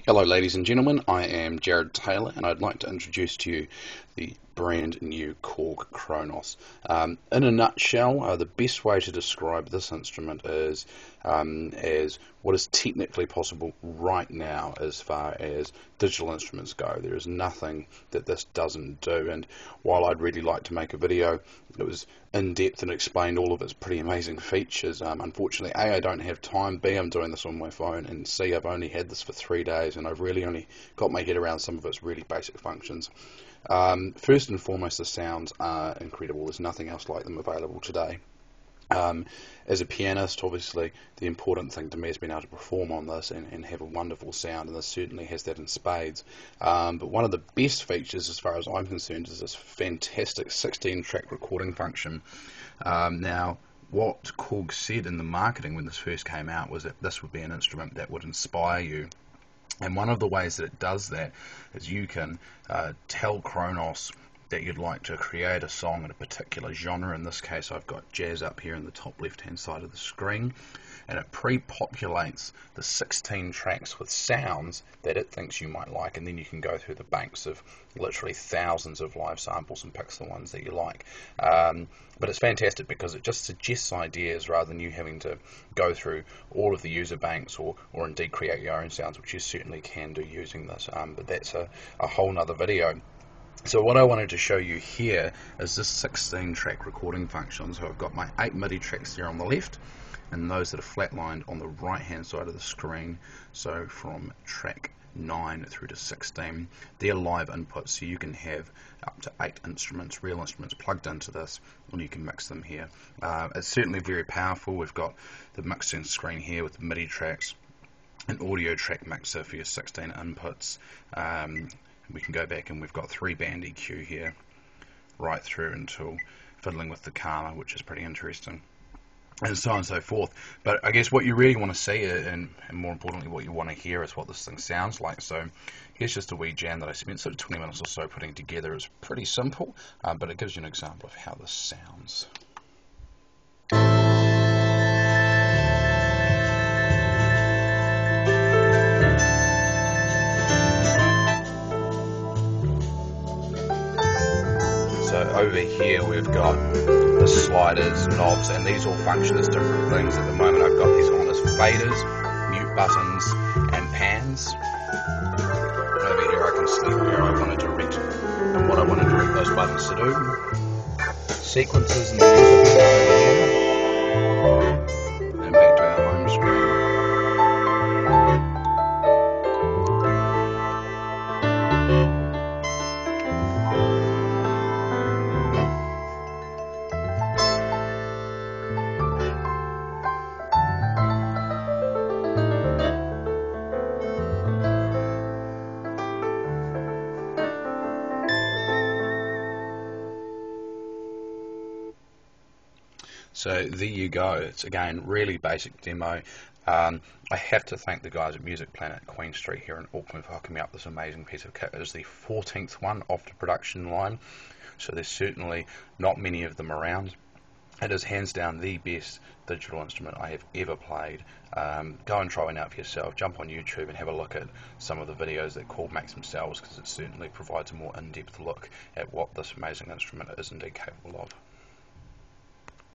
Hello ladies and gentlemen, I am Jared Taylor and I'd like to introduce to you the brand new Korg Kronos. In a nutshell, the best way to describe this instrument is as what is technically possible right now as far as digital instruments go. There is nothing that this doesn't do, and while I'd really like to make a video that was in depth and explained all of its pretty amazing features, unfortunately A, I don't have time, B, I'm doing this on my phone, and C, I've only had this for 3 days and I've really only got my head around some of its really basic functions. First and foremost, the sounds are incredible. There's nothing else like them available today. As a pianist, obviously, the important thing to me has been able to perform on this and have a wonderful sound, and this certainly has that in spades. But one of the best features, as far as I'm concerned, is this fantastic 16-track recording function. Now, what Korg said in the marketing when this first came out was that this would be an instrument that would inspire you. And one of the ways that it does that is you can tell Kronos that you'd like to create a song in a particular genre. In this case, I've got jazz up here in the top left-hand side of the screen, and it pre-populates the 16 tracks with sounds that it thinks you might like, and then you can go through the banks of literally thousands of live samples and picks the ones that you like. But it's fantastic because it just suggests ideas rather than you having to go through all of the user banks or indeed create your own sounds, which you certainly can do using this. But that's a whole nother video. So what I wanted to show you here is this 16-track recording function. So I've got my 8 MIDI tracks there on the left, and those that are flatlined on the right-hand side of the screen. So from track 9 through to 16, they're live inputs, so you can have up to 8 instruments, real instruments, plugged into this, and you can mix them here. It's certainly very powerful. We've got the mixing screen here with the MIDI tracks, an audio track mixer for your 16 inputs. We can go back and we've got 3 band EQ here right through until fiddling with the Karma, which is pretty interesting, and so on and so forth. But I guess what you really want to see, and more importantly what you want to hear, is what this thing sounds like. So here's just a wee jam that I spent sort of 20 minutes or so putting together. It's pretty simple, but it gives you an example of how this sounds. So over here we've got the sliders, knobs, and these all function as different things. At the moment I've got these on as faders, mute buttons, and pans. Over here I can select where I want to direct and what I want to direct those buttons to do. Sequences in the user panel over here. And back to our home screen. So there you go. It's again really basic demo. I have to thank the guys at Music Planet Queen Street here in Auckland for hooking me up this amazing piece of kit. It is the 14th one off the production line, so there's certainly not many of them around. It is hands down the best digital instrument I have ever played. Go and try one out for yourself. Jump on YouTube and have a look at some of the videos that Korg makes themselves, because it certainly provides a more in-depth look at what this amazing instrument is indeed capable of.